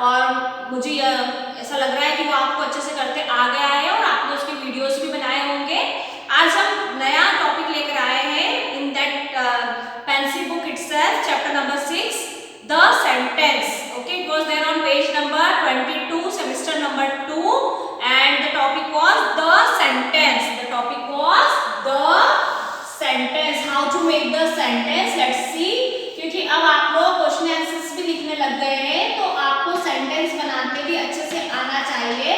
और मुझे ऐसा लग रहा है कि वो आपको अच्छे से करते आ गया है और आपने उसके वीडियोस भी बनाए होंगे। आज हम नया टॉपिक लेकर आए हैं in that pencil book itself, chapter number 6, the sentence. Okay, it was there on page number 22, semester number 2, and the topic was the sentence. The topic was the sentence. How to make the sentence? Let's see. क्योंकि अब आप लोग question answers भी लिखने लग गए हैं, तो आपको सेंटेंस बनाते भी अच्छे से आना चाहिए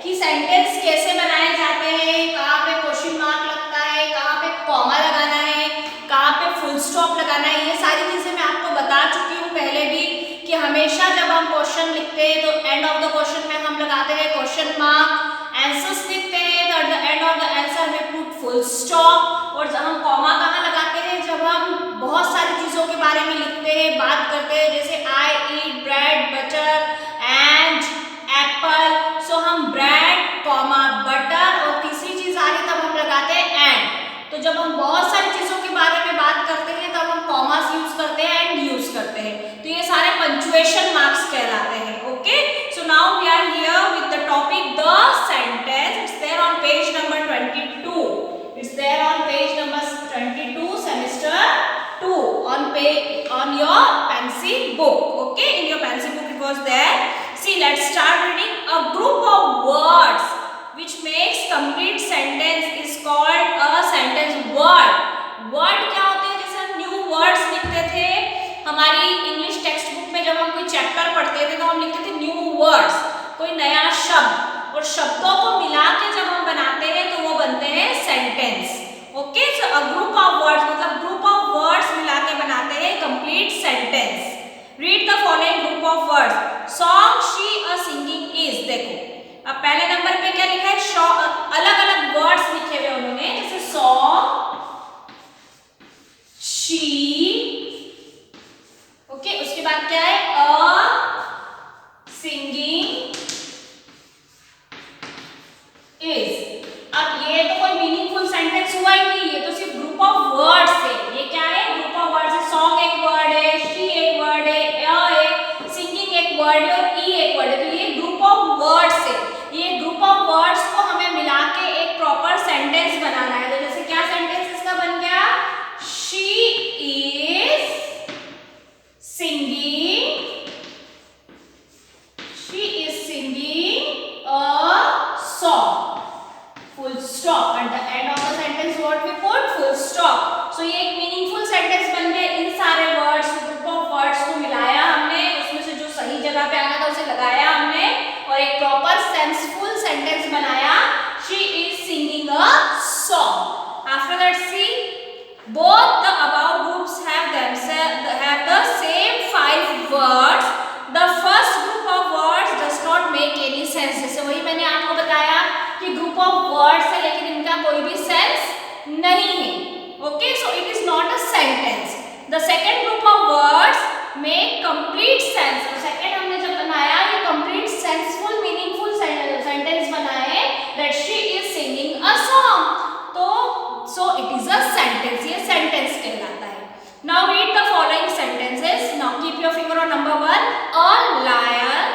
कि सेंटेंस कैसे बनाए जाते हैं, कहाँ पे क्वेश्चन मार्क लगता है, कहाँ पे कॉमा लगाना है, कहाँ पे फुल स्टॉप लगाना है। ये सारी चीजें मैं आपको बता चुकी हूँ पहले भी कि हमेशा जब हम क्वेश्चन लिखते हैं तो एंड ऑफ द क्वेश्चन में हम लगाते हैं क्वेश्चन मार्क, आंसर्स लिखते हैं तो at the end of the answer में पुट फुल स्टॉप। और जब हम कॉमा कहाँ लगाते हैं, जब हम बहुत सारी चीजों के बारे में लिखते हैं, बात करते हैं, जैसे I eat bread butter and apple, so हम ब्रेड कॉमा बटर और तीसरी चीज आ रही तब हम लगाते हैं एंड। तो जब हम बहुत सारी चीजों के बारे में बात करते हैं तब हम कॉमास यूज करते हैं, एंड यूज करते हैं, तो ये सारे पंक्चुएशन मार्क्स कहलाते हैं। Okay, so now we are here with the topic the sentence. It's there on page number 22. It's there on page number 22, semester 2, on your pencil book. Okay, in your pencil book it was there. See, let's start reading. A group of words which makes complete sentence is called a sentence. Word क्या होते हैं? जैसे हम new words लिखते थे हमारी English text book में, जब हम कोई चैप्टर पढ़ते थे तो हम लिखते थे न्यू वर्ड्स, कोई नया शब्द, और शब्दों को मिला के जब हम बनाते हैं तो वो बनते हैं sentence. Okay, so a group of words मतलब ग्रुप ऑफ वर्ड्स मिला के बनाते हैं complete sentence. Read the following group of words. Song, she, a, singing, is. देखो अब पहले नंबर पे क्या लिखा है, अलग अलग वर्ड्स लिखे हुए उन्होंने, जैसे सॉन्ग, शी, ओके, उसके बाद क्या है, अ, सिंगिंग, इज। अब ये तो कोई मीनिंगफुल सेंटेंस हुआ ही नहीं, ये तो सिर्फ ग्रुप ऑफ वर्ड्स है। ये क्या है, ग्रुप ऑफ वर्ड्स है। सॉन्ग एक वर्ड है, शी एक वर्ड है, अ है, सिंगिंग एक वर्ड है और ई एक वर्ड है, तो ये ग्रुप ऑफ वर्ड्स है। ये ग्रुप ऑफ वर्ड्स को हमें मिला के एक प्रॉपर सेंटेंस बनाना है। तो जैसे क्या सेंटेंस इसका बन गया, she is singing, she is singing a song, full stop, at the end of the sentence what we put, full stop. So ये एक मीनिंगफुल सेंटेंस बन गया। इन सारे वर्ड्स, ग्रुप ऑफ वर्ड्स को मिलाया हमने, उसमें से जो सही जगह पे आना था उसे लगाया हमने और एक प्रॉपर सेंसफुल सेंटेंस बनाया, she is singing a song. After that, see, both the above groups have the same 5 words. The first group of words does not make any sense. जैसे वही मैंने आपको बताया कि ग्रुप ऑफ वर्ड्स है लेकिन इनका कोई भी सेंस नहीं है। Okay, so it is not a sentence. The second group of words make complete sense. तो सेकेंड हमने जब बनाया ये कंप्लीट सेंसफुल मीनिंगफुल सेंटेंस बनाए, that she is singing a song, तो so it is a sentence, ये sentence कहलाता है। Now read the following sentences. Now keep your finger on number 1. A lion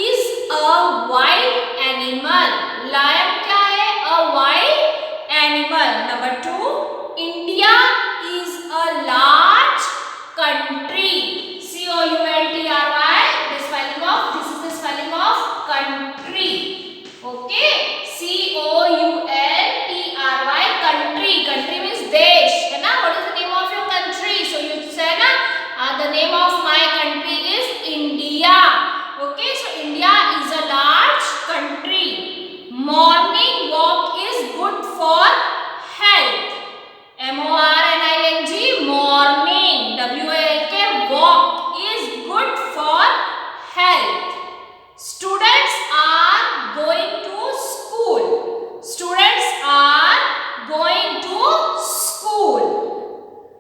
is a wild animal. Lion क्या है? A wild animal. Number 2. India is a large country. C-O-U-N-T-R-Y. This is the spelling of country. Okay. C-O-U-N-T-R-Y. Country. Country means देश, है ना? What is the name of your country? So you say ना, the name of my country is India. Okay, so India is a large country. Morning walk is good for health. M-O-R-N-I-N-G, morning. W-A-L-K, walk is good for health. Students are going to school. Students are going to school.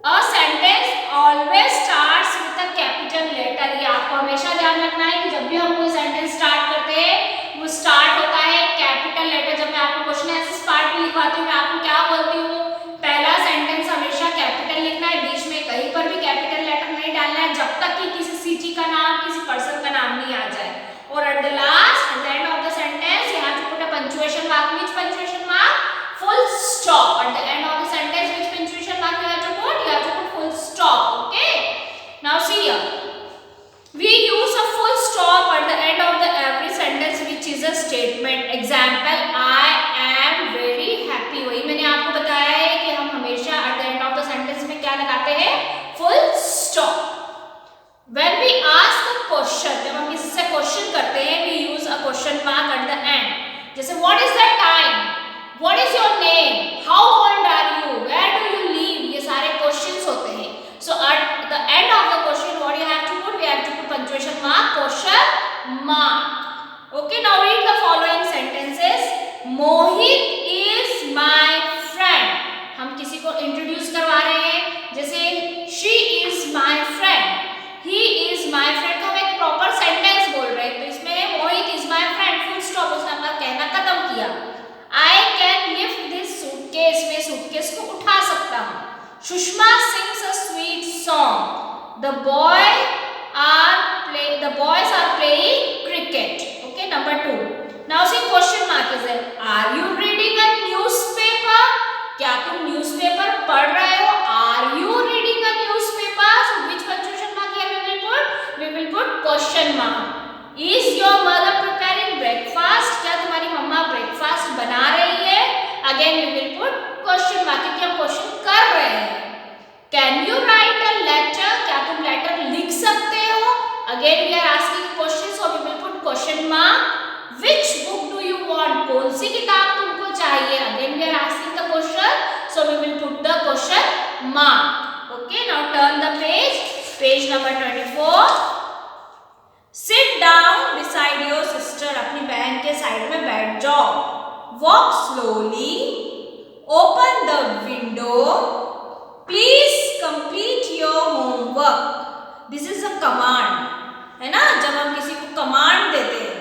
A sentence always starts with a capital letter. ये आपको हमेशा ध्यान रखना है कि जब भी हम कोई सेंटेंस स्टार्ट करते हैं वो स्टार्ट होता है कैपिटल लेटर। जब मैं आपको क्वेश्चन आंसर पार्ट में लिखवाती हूँ मैं आपको क्या बोलती हूँ, पहला सेंटेंस हमेशा कैपिटल लिखना है, बीच में कहीं पर भी कैपिटल लेटर नहीं डालना है जब तक कि किसी सिटी का नाम, किसी पर्सन का नाम नहीं आ जाए। Statement. Example, I am very happy. वही मैंने आपको बताया है कि हम हमेशा at the end of the sentence में क्या लगाते हैं? Full stop. When we ask a question, जब हम किसी से क्वेश्चन करते हैं, we use a question mark at the end. जैसे what is the time? What is your name? How old are you? Where do you live? ये सारे questions होते हैं. So at the end of the question, what you have to put? We have to put punctuation mark, question mark. Okay, now read the following sentences. Mohit is my friend. हम किसी को introduce करवा रहे हैं. जैसे she is my friend. He is my friend. हम एक proper sentence बोल रहे हैं, तो इसमें Mohit is my friend, full stop, उसने अपना कहना खत्म किया. I can lift this suitcase. मैं सूटकेस को उठा सकता हूँ. Sushma sings a sweet song. The boys are playing cricket. Okay, number 2. Now see question mark is there. Are you reading a newspaper? क्या तुम न्यूज़पेपर पढ़ रहे हो? Are you reading a newspaper? So which punctuation we will put question mark. Is your mother preparing breakfast? क्या तुम्हारी मम्मा breakfast बना रही है? Again we will put question mark क्योंकि हम क्वेश्चन कर रहे हैं. Can you write a letter? क्या तुम लेटर लिख सकते हो? Again we are asking question, so we will put question mark. Which book do you want? कौन सी किताब तुमको चाहिए? Again we are asking the question, so we will put the question mark. Okay, now turn the page. Page number 24. Sit down beside your sister. अपनी बहन के side में बैठ जाओ. Walk slowly. Open the window. Please complete your homework. This is a command. है ना, जब हम किसी को कमांड देते हैं,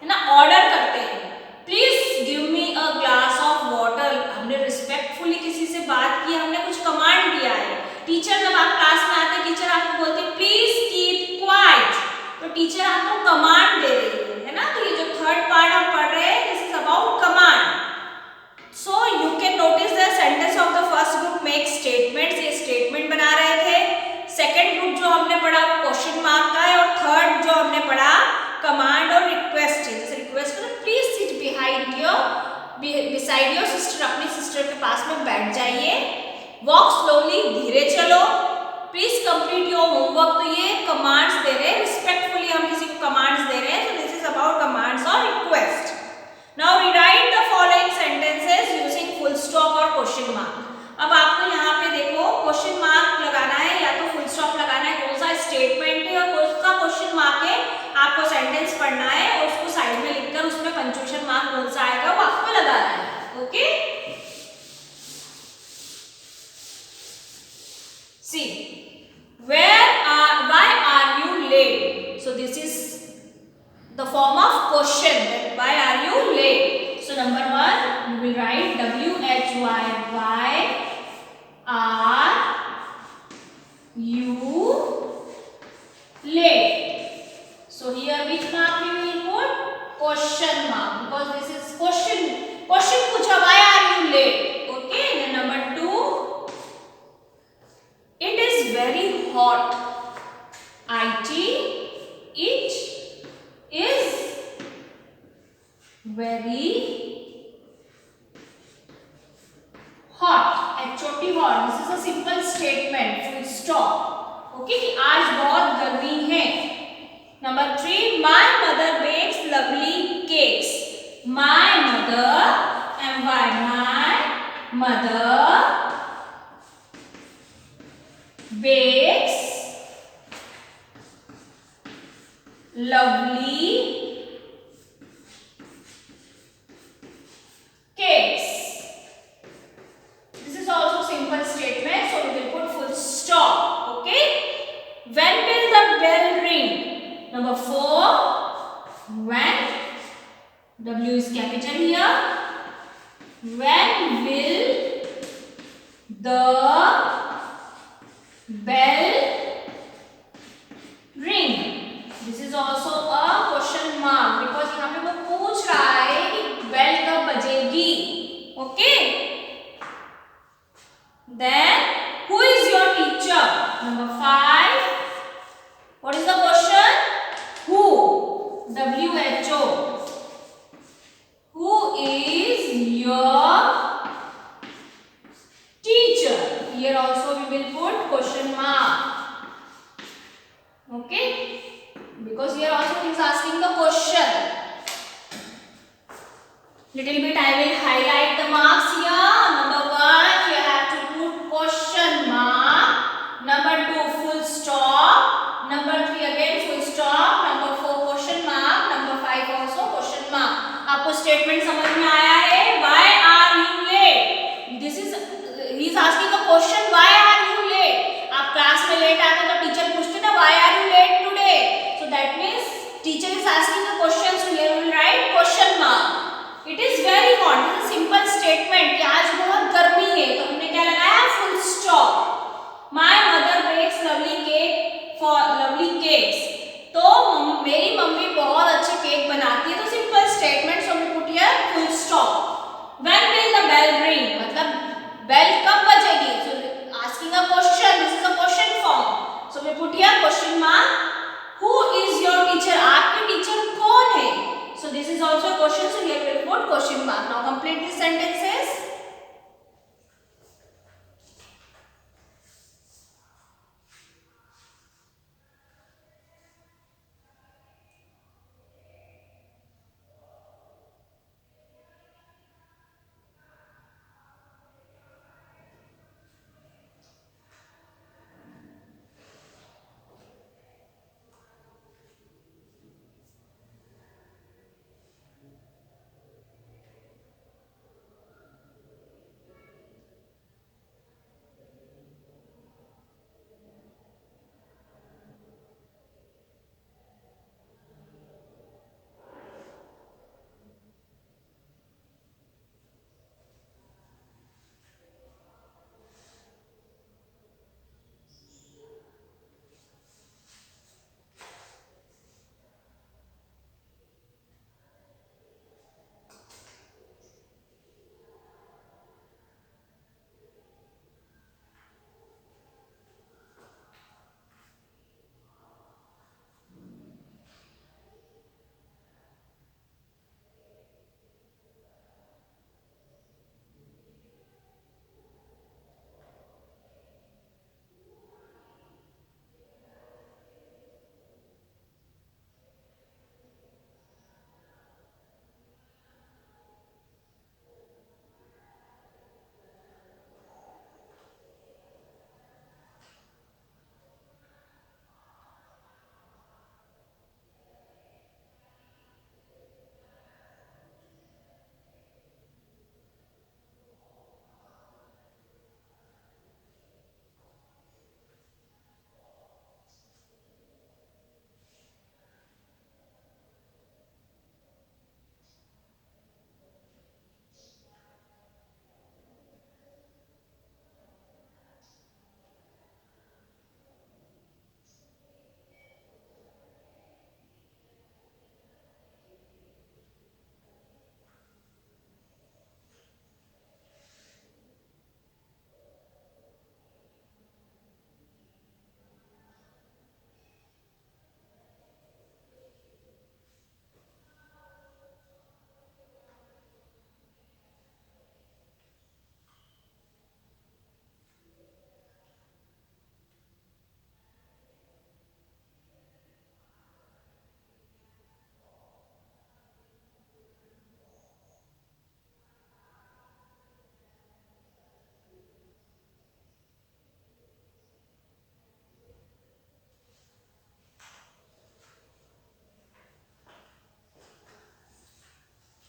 है ना, ऑर्डर करते हैं. Please give me a glass of water. हमने रिस्पेक्टफुली किसी से बात की, हमने कुछ कमांड दिया है. टीचर जब आप क्लास में आते, टीचर आपको बोलते प्लीज कीप क्वाइट, तो टीचर आपको कमांड दे रही है ना. तो ये जो थर्ड पार्ट हम पढ़ रहे हैं, this is about command. So you can notice the sentence of the first group make statements. ये स्टेटमेंट बना रहे थे. सेकंड ग्रुप जो हमने पढ़ा क्वेश्चन मार्क का है, और थर्ड जो हमने पढ़ा कमांड और रिक्वेस्ट है. जैसे रिक्वेस्ट करो, please sit beside your sister. अपनी सिस्टर के पास में बैठ जाइए. वॉक स्लोली, धीरे चलो. Please complete your homework. तो ये कमांड्स दे रहे हैं, रिस्पेक्टफुली हम किसी को कमांड्स दे रहे हैं. So this is about commands और request. Now rewrite the following sentences using full stop और क्वेश्चन मार्क. अब आपको यहाँ पे देखो क्वेश्चन मार्क लगाना है या तो फुल स्टॉप लगाना है. कौन सा स्टेटमेंट है और कौन सा क्वेश्चन मार्क है, आपको सेंटेंस पढ़ना है और उसको साइड में लिखकर उसमें पंक्चुएशन मार्क कौन सा आएगा वो आपको लगाना है. Okay, see, why are you late? So this is the form of question, that why are you late? So number 1, you will write WHY, why are you late? So here which mark we will put? Question mark, because this is question पूछा, why are you late? Okay, then number 2, it is very hot. IT, it is very hot. HOT hot. This is a simple statement. Full stop. Okay, कि आज बहुत गर्मी है. Number 3, my mother bakes lovely cakes. My mother, and why my mother bakes lovely cakes. This is also simple statement, so we will put full stop. Okay, when will the bell ring? Number 4, when, W is capital here. When will the bell ring? This is also a question mark because यहाँ पे वो पूछ रहा है कि bell कब बजेगी. Okay. Then who is your teacher? Number 5. What is the question? Who? WHO. little bit I will highlight the marks here. Number 1 you have to put question mark, number 2 full stop, number 3 again full stop, number 4 question mark, number 5 also question mark. आपको statement समझ में आया है? Why are you late? This is he is asking a question, why are you late? आप class में late आते तो teacher पूछते ना why are you late today? So that means teacher is asking a question, so here we will write question mark. It is very hot. This is a simple statement कि आज बहुत गर्मी है तो हमने क्या लगाया? full stop. My mother bakes lovely cakes. तो मेरी मम्मी बहुत अच्छे केक बनाती है, तो simple statement, so we put here full stop. When will the bell ring? मतलब बेल कब बजेगी? So asking a question, this is a question form, so we put here question mark. Who is your teacher? आपके teacher कौन है? So this is also a question, so here we will put question mark. Now complete these sentences.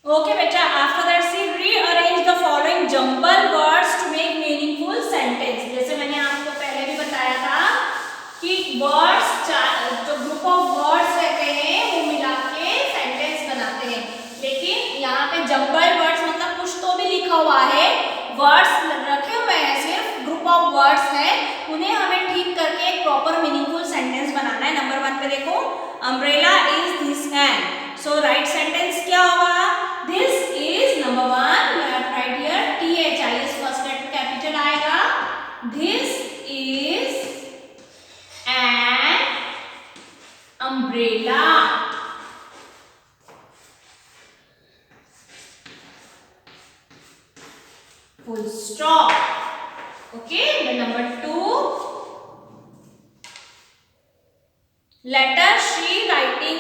Okay बेटा, after that see rearrange the following jumble words to make meaningful sentence. जैसे मैंने आपको पहले भी बताया था कि words जो ग्रुप ऑफ वर्ड्स रहते हैं वो मिला के सेंटेंस बनाते हैं, लेकिन यहाँ पे जम्बल वर्ड्स मतलब कुछ तो भी लिखा हुआ है, वर्ड्स रखे हुए हैं, सिर्फ ग्रुप ऑफ वर्ड्स है, उन्हें हमें ठीक करके एक प्रॉपर मीनिंगफुल सेंटेंस बनाना है. नंबर 1 पे देखो, umbrella is this and. So right sentence क्या होगा? This is number 1. You have to write here THIS first letter capital आएगा. This is an umbrella. Full stop. Okay. Then number 2. Letter she writing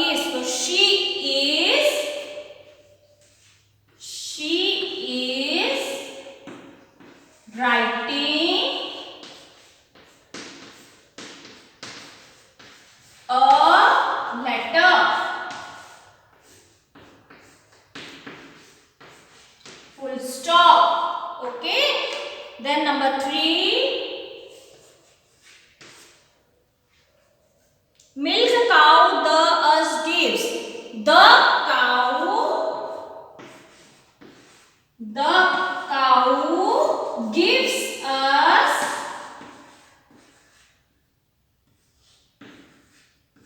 is. So she is Then number 3, milk cow the us gives. The cow gives us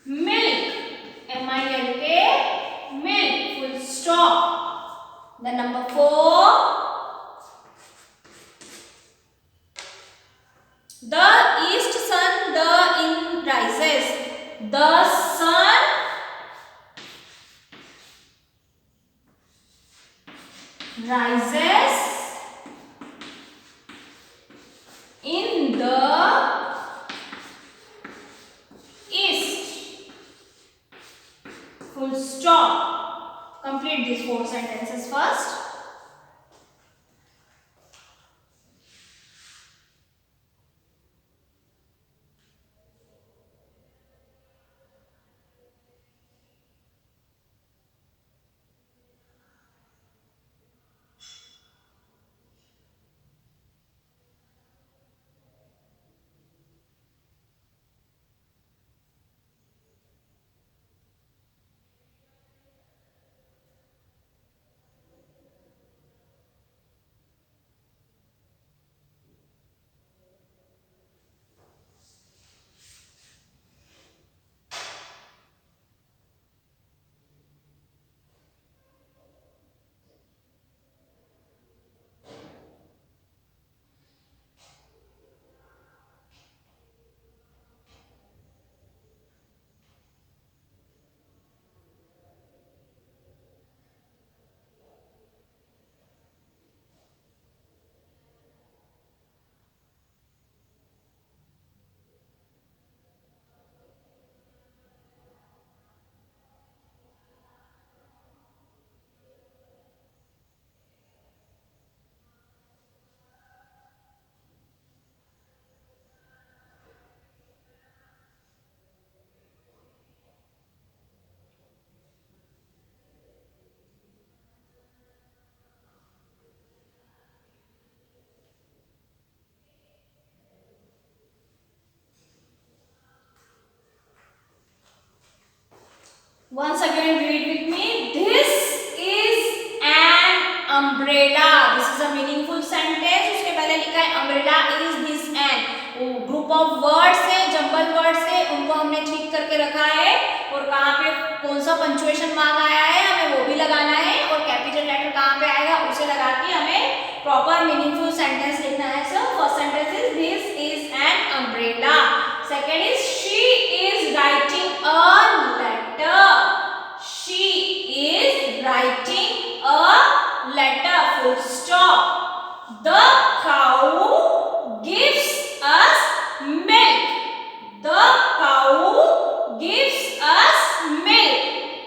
milk. MILK, milk, full stop. Then number 4, the east sun the in rises. The sun rises in the east. Full stop. Complete these 4 sentences first. Once again read with me. This is an umbrella. This is a meaningful sentence. उसके पहले लिखा है umbrella is this an. Group of words है, jumble words है, उनको हमने ठीक करके रखा है और कहाँ पे कौन सा पंचुएशन मार्क आया है हमें वो भी लगाना है और कैपिटल लेटर कहाँ पे आएगा उसे लगा के हमें प्रॉपर मीनिंगफुल सेंटेंस लिखना है. So first sentence is this is an umbrella. Second is she is writing a letter. She is writing a letter. Full stop. The cow gives us milk. The cow gives us milk.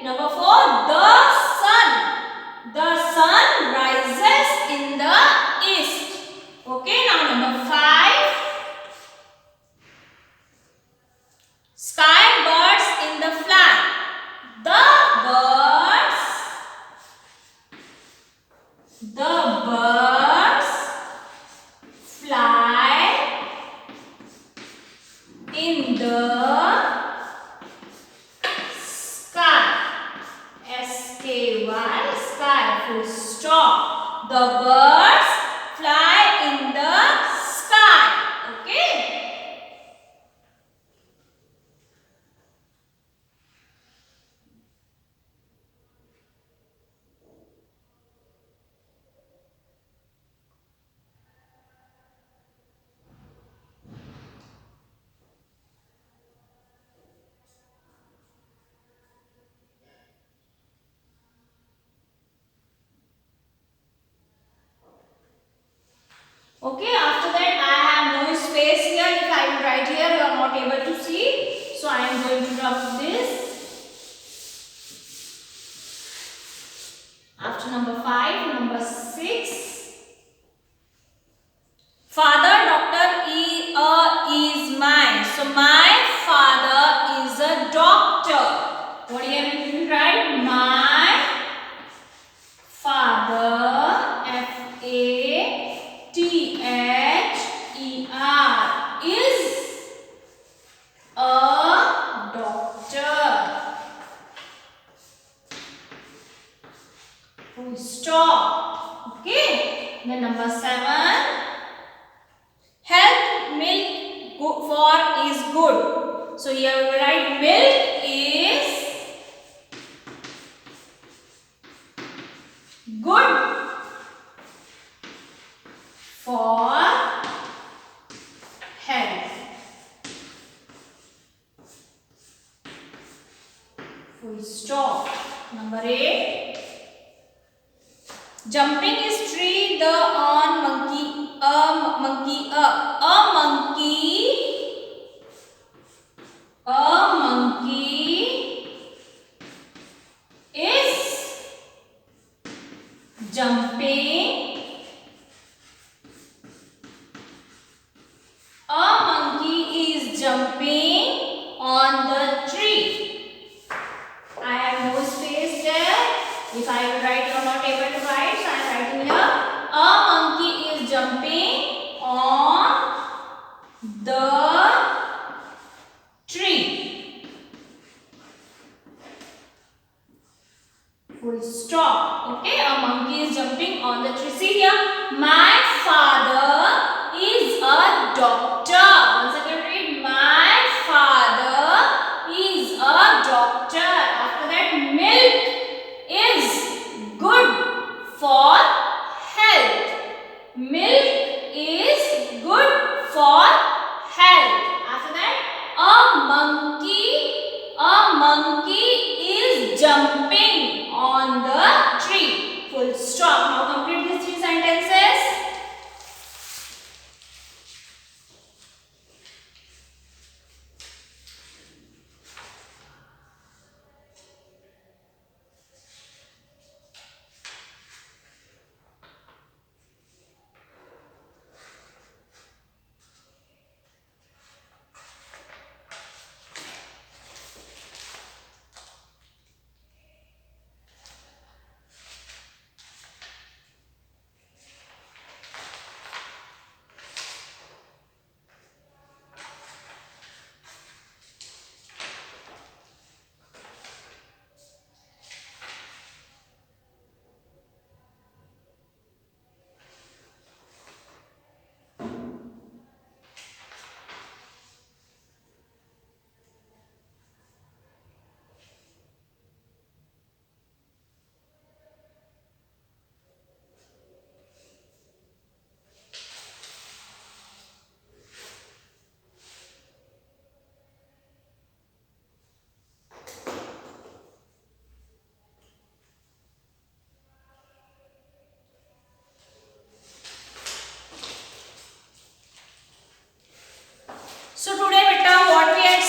Number 4, the sun. The sun rises in the east. Okay, now number 5. Sky birds in the fly. The birds fly in the sky. S-K-Y, sky, full stop. The birds fly in the sky. Okay. Okay, after that I have no space here. If I will write here, you are not able to see. So I am going to drop this. After number 5, number 6. Father doctor is mine. So my father is a doctor. What do you have to write? My father, F-A-T-H full stop. Okay. Then number 7, health milk for is good. So here we will write milk is good for health. Full stop. Number 8, jumping is tree the on monkey a monkey is jumping. A monkey is jumping on the tree. I have no space there. If I will write, you are not able to write, so I am writing here. A monkey is jumping on the tree. Full stop. Okay, a monkey is jumping on the tree. See here, my father is a doctor. Once again read, my father is a doctor. After that, milk is good for health. Milk is good for health. After that, a monkey is jumping on the tree. Full stop. Now complete these 3 sentences. So today beta what we had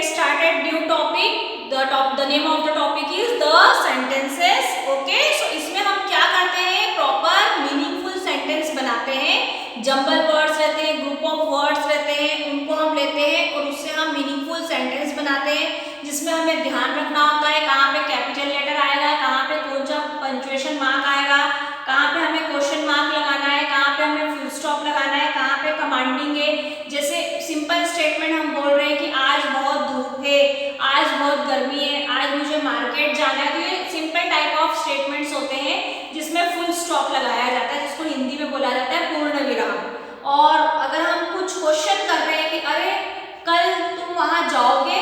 started new topic. The name of the topic is the sentences. Okay, so इसमें हम क्या करते हैं, proper meaningful sentence बनाते हैं. Jumble words रहते हैं, group of words रहते हैं, उनको हम लेते हैं और उससे हम मीनिंगफुल सेंटेंस बनाते हैं, जिसमें हमें ध्यान रखना होता है कहाँ पे कैपिटल लेटर आएगा, कहाँ पे कौन सा पंक्चुएशन मार्क आएगा, कहाँ पे हमें क्वेश्चन मार्क लगाना है, कहाँ पे हमें फुल स्टॉप लगाना है, कहाँ पे कमांडिंग है. जैसे सिंपल स्टेटमेंट हम बोल रहे हैं कि आज बहुत धूप है, आज बहुत गर्मी है, आज मुझे मार्केट जाना है, तो ये सिंपल टाइप ऑफ स्टेटमेंट्स होते हैं जिसमें फुल स्टॉप लगाया जाता है, जिसको हिंदी में बोला जाता है पूर्ण विराम. और अगर हम कुछ क्वेश्चन कर रहे हैं कि अरे कल तुम वहां जाओगे,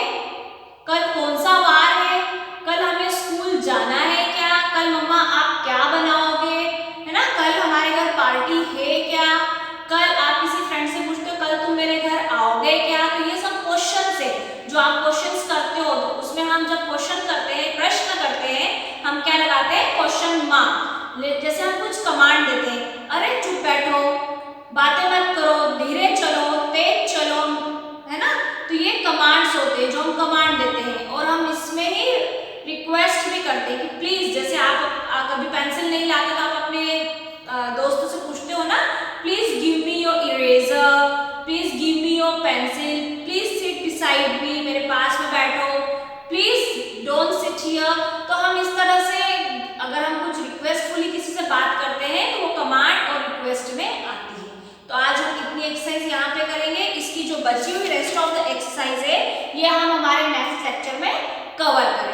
कल कौन सा वार है, कल हमें स्कूल जाना है क्या, कल मम्मा आप क्या बनाओगे, है ना, कल हमारे घर पार्टी है क्या, कल आप किसी फ्रेंड से पूछते हो कल तुम मेरे घर आओगे क्या. तो ये सब क्वेश्चंस है जो आप क्वेश्चंस करते हो, तो उसमें हम जब क्वेश्चन करते हैं, प्रश्न करते हैं, हम क्या लगाते हैं, क्वेश्चन मार्क. जैसे हम कुछ कमांड देते हैं, अरे चुप बैठो, बातें मत करो, धीरे चलो, तेज चलो, है ना, तो ये कमांड्स होते हैं जो हम कमांड देते हैं. और हम इसमें ही रिक्वेस्ट भी करते हैं कि प्लीज, जैसे आप कभी पेंसिल नहीं लाते तो आप अपने दोस्तों से पूछते हो ना, please give me your eraser, please give me your pencil, please sit beside me, मेरे पास में बैठो, प्लीज डोंट सिट हियर. तो हम इस तरह से अगर हम कुछ रिक्वेस्टफुली किसी से बात करते हैं तो वो कमांड और रिक्वेस्ट में आती है. तो आज हम इतनी एक्सरसाइज यहाँ पे करेंगे. इसकी जो बची हुई रेस्ट ऑफ द एक्सरसाइज है ये हम हमारे नेक्स्ट लेक्चर में कवर करेंगे.